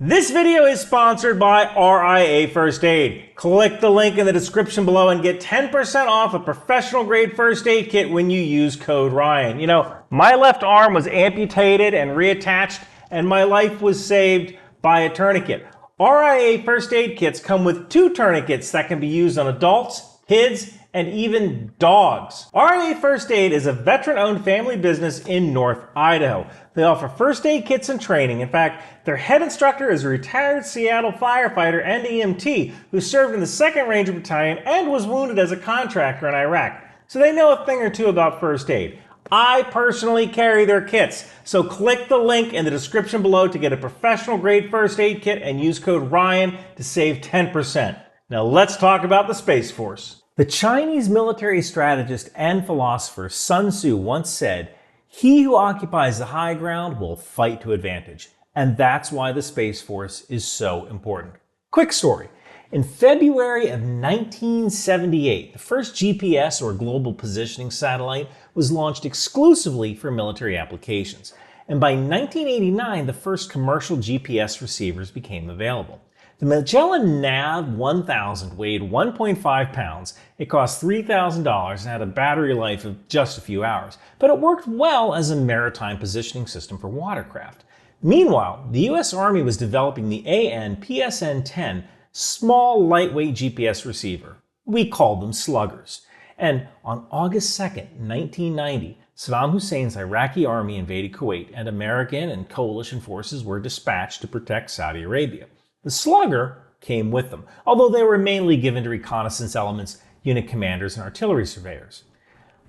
This video is sponsored by RIA First Aid. Click the link in the description below and get 10% off a professional grade first aid kit when you use code Ryan. You know, my left arm was amputated and reattached, and my life was saved by a tourniquet. RIA First Aid kits come with 2 tourniquets that can be used on adults, kids, and even dogs. RIA First Aid is a veteran-owned family business in North Idaho. They offer first aid kits and training. In fact, their head instructor is a retired Seattle firefighter and EMT who served in the 2nd Ranger Battalion and was wounded as a contractor in Iraq. So they know a thing or two about first aid. I personally carry their kits, so click the link in the description below to get a professional grade first aid kit and use code Ryan to save 10%. Now let's talk about the Space Force. The Chinese military strategist and philosopher Sun Tzu once said, "He who occupies the high ground will fight to advantage." And that's why the Space Force is so important. Quick story. In February of 1978, the first GPS or global positioning satellite was launched exclusively for military applications. And by 1989, the first commercial GPS receivers became available. The Magellan Nav 1000 weighed 1.5 pounds, it cost $3,000 and had a battery life of just a few hours, but it worked well as a maritime positioning system for watercraft. Meanwhile, the US Army was developing the AN/PSN-10 small lightweight GPS receiver. We called them sluggers. And on August 2nd, 1990, Saddam Hussein's Iraqi army invaded Kuwait and American and coalition forces were dispatched to protect Saudi Arabia. The slugger came with them, although they were mainly given to reconnaissance elements, unit commanders, and artillery surveyors.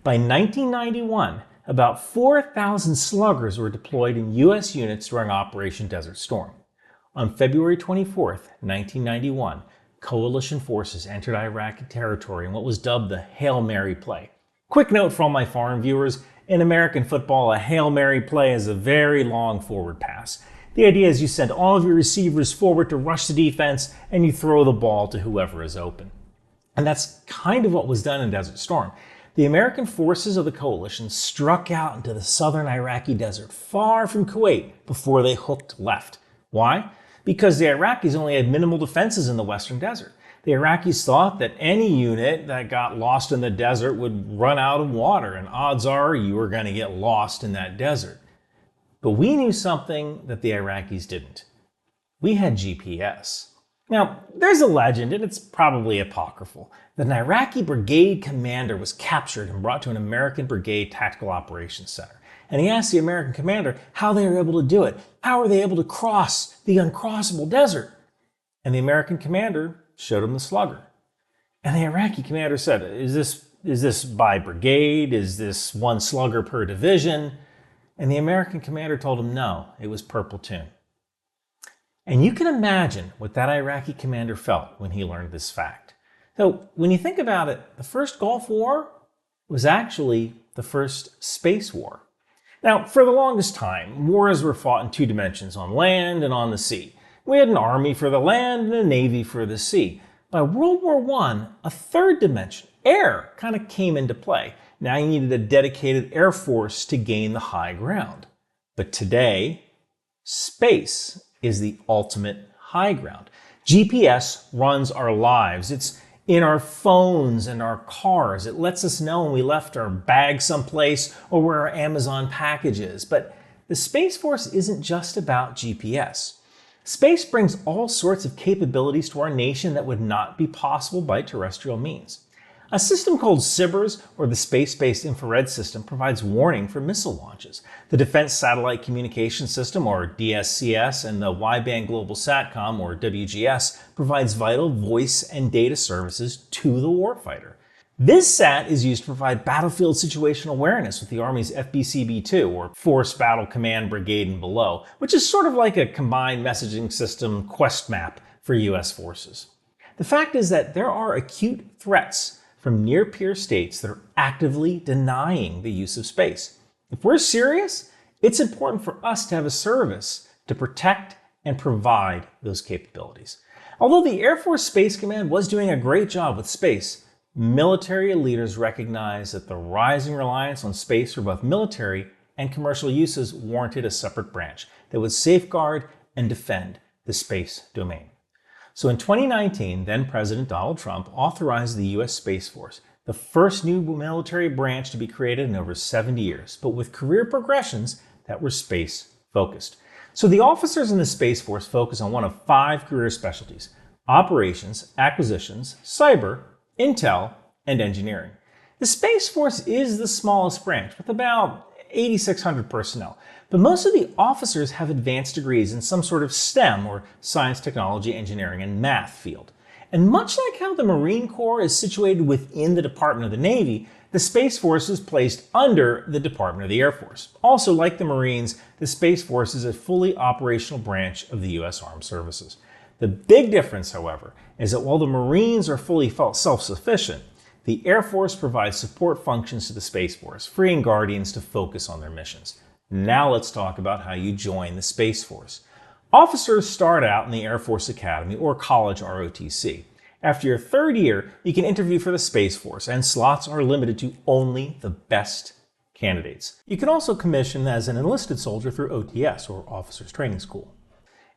By 1991, about 4,000 sluggers were deployed in U.S. units during Operation Desert Storm. On February 24, 1991, coalition forces entered Iraqi territory in what was dubbed the Hail Mary play. Quick note for all my foreign viewers, in American football, a Hail Mary play is a very long forward pass. The idea is you send all of your receivers forward to rush the defense and you throw the ball to whoever is open. And that's kind of what was done in Desert Storm. The American forces of the coalition struck out into the southern Iraqi desert, far from Kuwait, before they hooked left. Why? Because the Iraqis only had minimal defenses in the western desert. The Iraqis thought that any unit that got lost in the desert would run out of water, and odds are you were going to get lost in that desert. But we knew something that the Iraqis didn't. We had GPS. Now, there's a legend, and it's probably apocryphal, that an Iraqi brigade commander was captured and brought to an American brigade tactical operations center. And he asked the American commander how they were able to do it. How were they able to cross the uncrossable desert? And the American commander showed him the slugger. And the Iraqi commander said, is this by brigade? Is this one slugger per division? And the American commander told him no, it was per platoon. And you can imagine what that Iraqi commander felt when he learned this fact. So when you think about it, the first Gulf War was actually the first space war. Now, for the longest time, wars were fought in 2 dimensions, on land and on the sea. We had an army for the land and a navy for the sea. By World War I, a 3rd dimension, air, kind of came into play. Now you needed a dedicated air force to gain the high ground. But today, space is the ultimate high ground. GPS runs our lives. It's in our phones and our cars. It lets us know when we left our bag someplace or where our Amazon package is. But the Space Force isn't just about GPS. Space brings all sorts of capabilities to our nation that would not be possible by terrestrial means. A system called SBIRS, or the Space-Based Infrared System, provides warning for missile launches. The Defense Satellite Communication System, or DSCS, and the Wideband Global Satcom, or WGS, provides vital voice and data services to the warfighter. This SAT is used to provide battlefield situational awareness with the Army's FBCB-2, or Force Battle Command Brigade and below, which is sort of like a combined messaging system quest map for US forces. The fact is that there are acute threats from near-peer states that are actively denying the use of space. If we're serious, it's important for us to have a service to protect and provide those capabilities. Although the Air Force Space Command was doing a great job with space, military leaders recognize that the rising reliance on space for both military and commercial uses warranted a separate branch that would safeguard and defend the space domain. So in 2019, then President Donald Trump authorized the U.S. Space Force, the first new military branch to be created in over 70 years, but with career progressions that were space-focused. So the officers in the Space Force focus on one of 5 career specialties: operations, acquisitions, cyber, intel, and engineering. The Space Force is the smallest branch, with about 8,600 personnel, but most of the officers have advanced degrees in some sort of STEM, or science, technology, engineering, and math field. And much like how the Marine Corps is situated within the Department of the Navy, the Space Force is placed under the Department of the Air Force. Also, like the Marines, the Space Force is a fully operational branch of the U.S. Armed Services. The big difference, however, is that while the Marines are fully self-sufficient, the Air Force provides support functions to the Space Force, freeing Guardians to focus on their missions. Now let's talk about how you join the Space Force. Officers start out in the Air Force Academy, or college ROTC. After your 3rd year, you can interview for the Space Force, and slots are limited to only the best candidates. You can also commission as an enlisted soldier through OTS, or Officers Training School.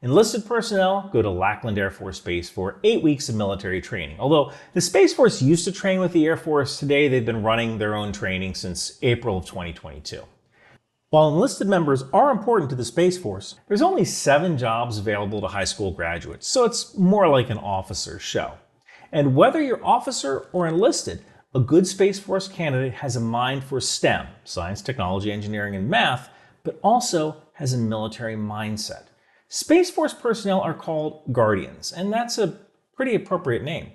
Enlisted personnel go to Lackland Air Force Base for 8 weeks of military training. Although the Space Force used to train with the Air Force, today they've been running their own training since April of 2022. While enlisted members are important to the Space Force, there's only 7 jobs available to high school graduates, so it's more like an officer's show. And whether you're officer or enlisted, a good Space Force candidate has a mind for STEM, science, technology, engineering, and math, but also has a military mindset. Space Force personnel are called Guardians, and that's a pretty appropriate name.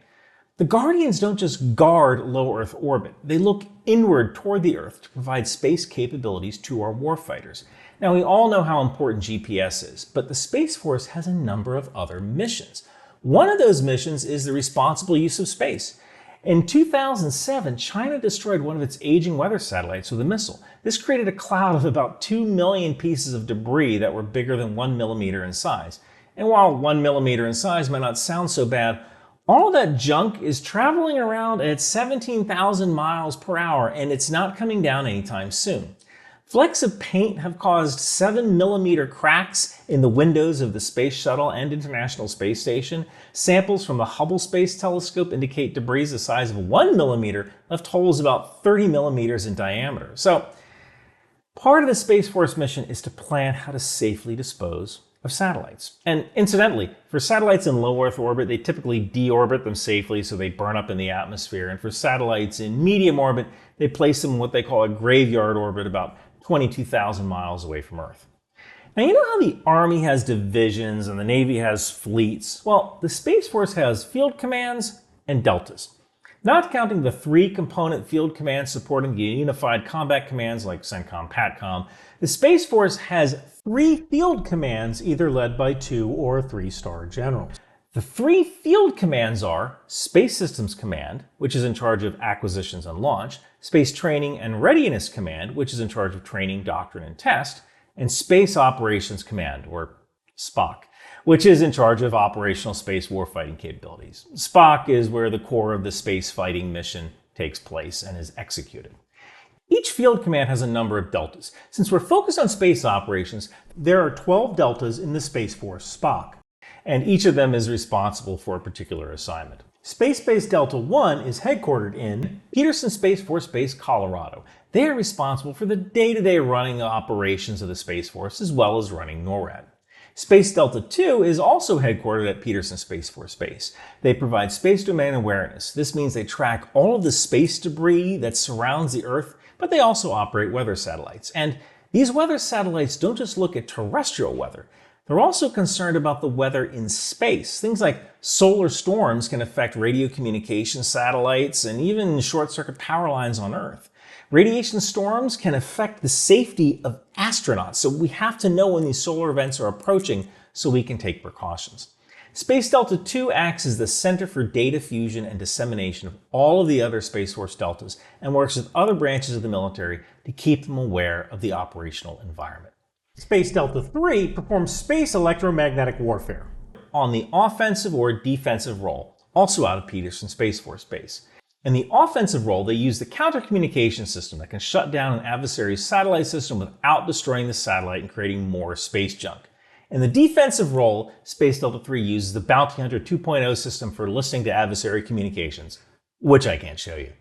The Guardians don't just guard low Earth orbit. They look inward toward the Earth to provide space capabilities to our warfighters. Now, we all know how important GPS is, but the Space Force has a number of other missions. One of those missions is the responsible use of space. In 2007, China destroyed one of its aging weather satellites with a missile. This created a cloud of about 2 million pieces of debris that were bigger than 1 millimeter in size. And while 1 millimeter in size might not sound so bad, all of that junk is traveling around at 17,000 miles per hour, and it's not coming down anytime soon. Flecks of paint have caused 7-millimeter cracks in the windows of the Space Shuttle and International Space Station. Samples from the Hubble Space Telescope indicate debris the size of 1 millimeter left holes about 30 millimeters in diameter. So, part of the Space Force mission is to plan how to safely dispose of satellites. And incidentally, for satellites in low Earth orbit, they typically deorbit them safely so they burn up in the atmosphere. And for satellites in medium orbit, they place them in what they call a graveyard orbit, about 22,000 miles away from Earth. Now, you know how the Army has divisions and the Navy has fleets? Well, the Space Force has field commands and deltas. Not counting the 3-component field commands supporting the unified combat commands like CENTCOM, PATCOM, the Space Force has 3 field commands, either led by 2 or 3-star generals. The 3 field commands are Space Systems Command, which is in charge of acquisitions and launch, Space Training and Readiness Command, which is in charge of training, doctrine, and test, and Space Operations Command, or SPOC, which is in charge of operational space warfighting capabilities. SPOC is where the core of the space fighting mission takes place and is executed. Each field command has a number of deltas. Since we're focused on space operations, there are 12 deltas in the Space Force SPOC, and each of them is responsible for a particular assignment. Space Base Delta 1 is headquartered in Peterson Space Force Base, Colorado. They are responsible for the day-to-day running operations of the Space Force, as well as running NORAD. Space Delta 2 is also headquartered at Peterson Space Force Base. They provide space domain awareness. This means they track all of the space debris that surrounds the Earth, but they also operate weather satellites. And these weather satellites don't just look at terrestrial weather. They're also concerned about the weather in space. Things like solar storms can affect radio communication satellites and even short-circuit power lines on Earth. Radiation storms can affect the safety of astronauts, so we have to know when these solar events are approaching so we can take precautions. Space Delta 2 acts as the center for data fusion and dissemination of all of the other Space Force deltas and works with other branches of the military to keep them aware of the operational environment. Space Delta 3 performs space electromagnetic warfare on the offensive or defensive role, also out of Peterson Space Force Base. In the offensive role, they use the counter-communication system that can shut down an adversary's satellite system without destroying the satellite and creating more space junk. In the defensive role, Space Delta 3 uses the Bounty Hunter 2.0 system for listening to adversary communications, which I can't show you.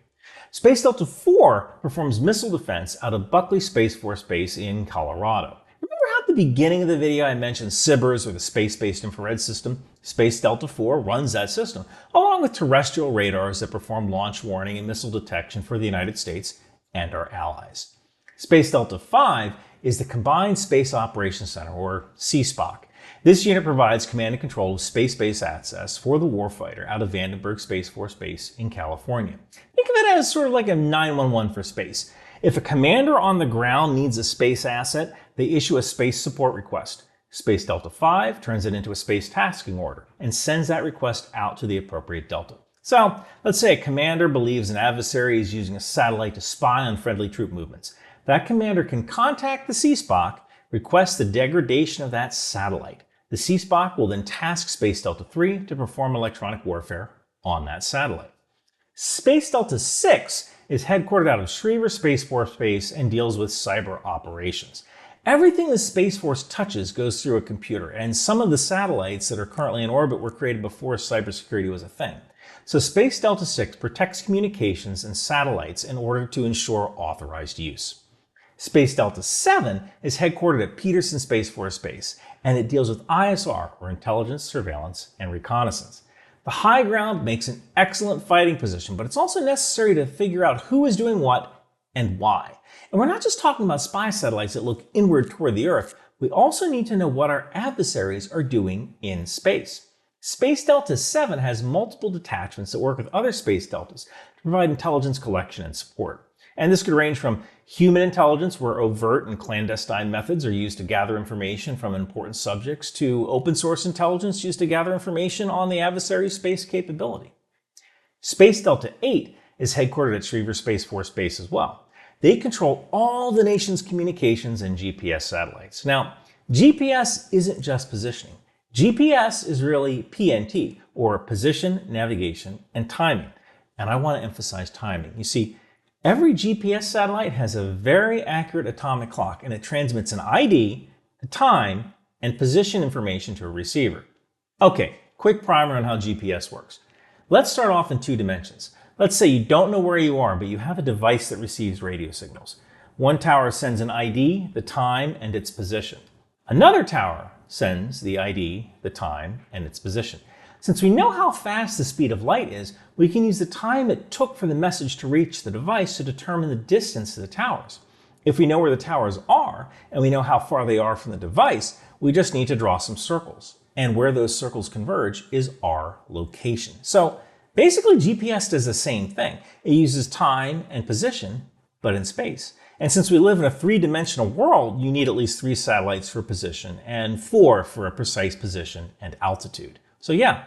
Space Delta 4 performs missile defense out of Buckley Space Force Base in Colorado. Remember how at the beginning of the video I mentioned SBIRS, or the Space-Based Infrared System? Space Delta 4 runs that system, along with terrestrial radars that perform launch warning and missile detection for the United States and our allies. Space Delta 5 is the Combined Space Operations Center, or CSPOC. This unit provides command and control of space-based access for the warfighter out of Vandenberg Space Force Base in California. Think of it as sort of like a 911 for space. If a commander on the ground needs a space asset, they issue a space support request. Space Delta 5 turns it into a space tasking order and sends that request out to the appropriate Delta. So, let's say a commander believes an adversary is using a satellite to spy on friendly troop movements. That commander can contact the CSPOC, request the degradation of that satellite. The CSPOC will then task Space Delta 3 to perform electronic warfare on that satellite. Space Delta 6 is headquartered out of Schriever Space Force Base and deals with cyber operations. Everything the Space Force touches goes through a computer, and some of the satellites that are currently in orbit were created before cybersecurity was a thing. So Space Delta 6 protects communications and satellites in order to ensure authorized use. Space Delta 7 is headquartered at Peterson Space Force Base, and it deals with ISR, or intelligence, surveillance, and reconnaissance. The high ground makes an excellent fighting position, but it's also necessary to figure out who is doing what and why. And we're not just talking about spy satellites that look inward toward the Earth. We also need to know what our adversaries are doing in space. Space Delta 7 has multiple detachments that work with other space deltas to provide intelligence collection and support. And this could range from human intelligence, where overt and clandestine methods are used to gather information from important subjects, to open source intelligence used to gather information on the adversary's space capability. Space Delta 8 is headquartered at Schriever Space Force Base as well. They control all the nation's communications and GPS satellites. Now, GPS isn't just positioning. GPS is really PNT, or position, navigation, and timing. And I want to emphasize timing. You see, every GPS satellite has a very accurate atomic clock, and it transmits an ID, a time, and position information to a receiver. Okay, quick primer on how GPS works. Let's start off in two dimensions. Let's say you don't know where you are, but you have a device that receives radio signals. One tower sends an ID, the time, and its position. Another tower sends the ID, the time, and its position. Since we know how fast the speed of light is, we can use the time it took for the message to reach the device to determine the distance to the towers. If we know where the towers are, and we know how far they are from the device, we just need to draw some circles. And where those circles converge is our location. So basically, GPS does the same thing. It uses time and position, but in space. And since we live in a three-dimensional world, you need at least 3 satellites for position and 4 for a precise position and altitude. So yeah,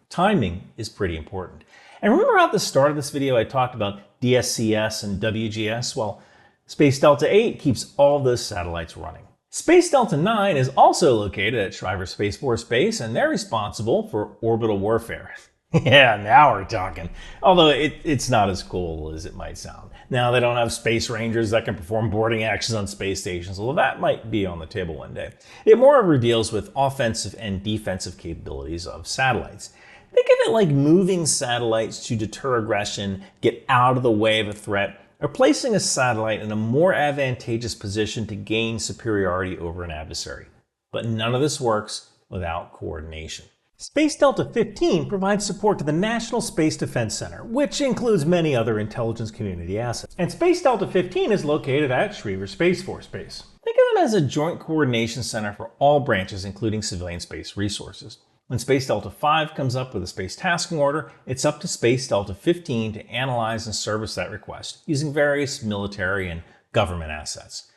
timing is pretty important. And remember how at the start of this video I talked about DSCS and WGS? Well, Space Delta 8 keeps all those satellites running. Space Delta 9 is also located at Schriever Space Force Base, and they're responsible for orbital warfare. Yeah, now we're talking. Although it's not as cool as it might sound. Now, they don't have space rangers that can perform boarding actions on space stations, although that might be on the table one day. It moreover deals with offensive and defensive capabilities of satellites. Think of it like moving satellites to deter aggression, get out of the way of a threat, or placing a satellite in a more advantageous position to gain superiority over an adversary. But none of this works without coordination. Space Delta 15 provides support to the National Space Defense Center, which includes many other intelligence community assets. And Space Delta 15 is located at Schriever Space Force Base. Think of it as a joint coordination center for all branches, including civilian space resources. When Space Delta 5 comes up with a space tasking order, it's up to Space Delta 15 to analyze and service that request using various military and government assets.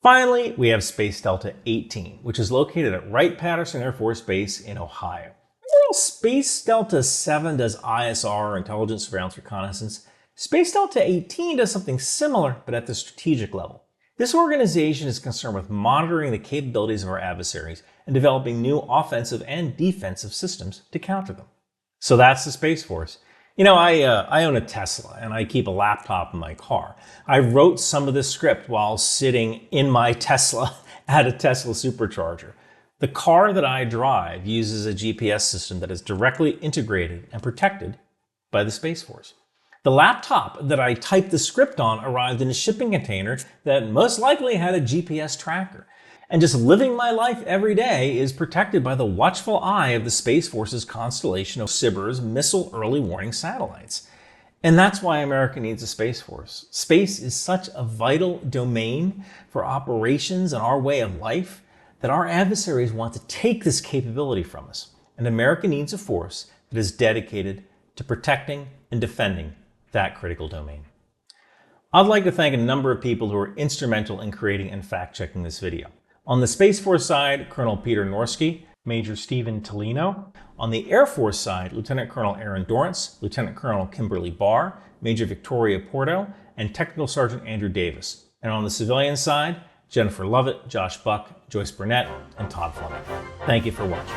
Finally, we have Space Delta 18, which is located at Wright-Patterson Air Force Base in Ohio. While Space Delta 7 does ISR, intelligence, surveillance, reconnaissance, Space Delta 18 does something similar, but at the strategic level. This organization is concerned with monitoring the capabilities of our adversaries and developing new offensive and defensive systems to counter them. So that's the Space Force. You know, I own a Tesla, and I keep a laptop in my car. I wrote some of this script while sitting in my Tesla at a Tesla supercharger. The car that I drive uses a GPS system that is directly integrated and protected by the Space Force. The laptop that I typed the script on arrived in a shipping container that most likely had a GPS tracker. And just living my life every day is protected by the watchful eye of the Space Force's constellation of SBIRS missile early warning satellites. And that's why America needs a Space Force. Space is such a vital domain for operations and our way of life that our adversaries want to take this capability from us. And America needs a force that is dedicated to protecting and defending that critical domain. I'd like to thank a number of people who are instrumental in creating and fact-checking this video. On the Space Force side, Colonel Peter Norsky, Major Stephen Tolino. On the Air Force side, Lieutenant Colonel Aaron Dorrance, Lieutenant Colonel Kimberly Barr, Major Victoria Porto, and Technical Sergeant Andrew Davis. And on the civilian side, Jennifer Lovett, Josh Buck, Joyce Burnett, and Todd Fleming. Thank you for watching.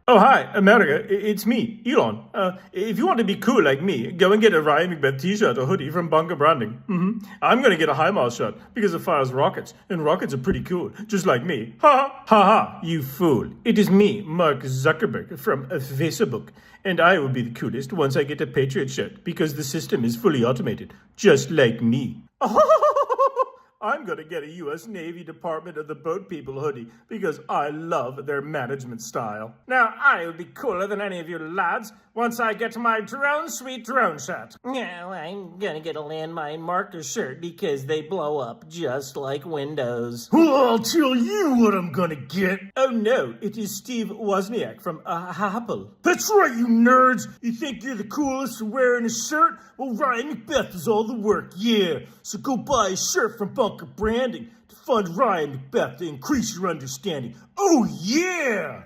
Oh, hi, America. It's me, Elon. If you want to be cool like me, go and get a Ryan McBeth t-shirt or hoodie from Bunker Branding. I'm going to get a HIMARS shirt because it fires rockets, and rockets are pretty cool, just like me. Ha ha, you fool. It is me, Mark Zuckerberg from Facebook, and I will be the coolest once I get a Patriot shirt because the system is fully automated, just like me. I'm going to get a U.S. Navy Department of the Boat People hoodie because I love their management style. Now, I will be cooler than any of you lads once I get my drone sweet drone shot. Yeah, I'm going to get a landmine marker shirt because they blow up just like Windows. Well, I'll tell you what I'm going to get. Oh, no, it is Steve Wozniak from Apple. That's right, you nerds. You think you're the coolest for wearing a shirt? Well, Ryan McBeth does all the work, yeah. So go buy a shirt from Bunker Branding to fund Ryan McBeth to increase your understanding. Oh, yeah!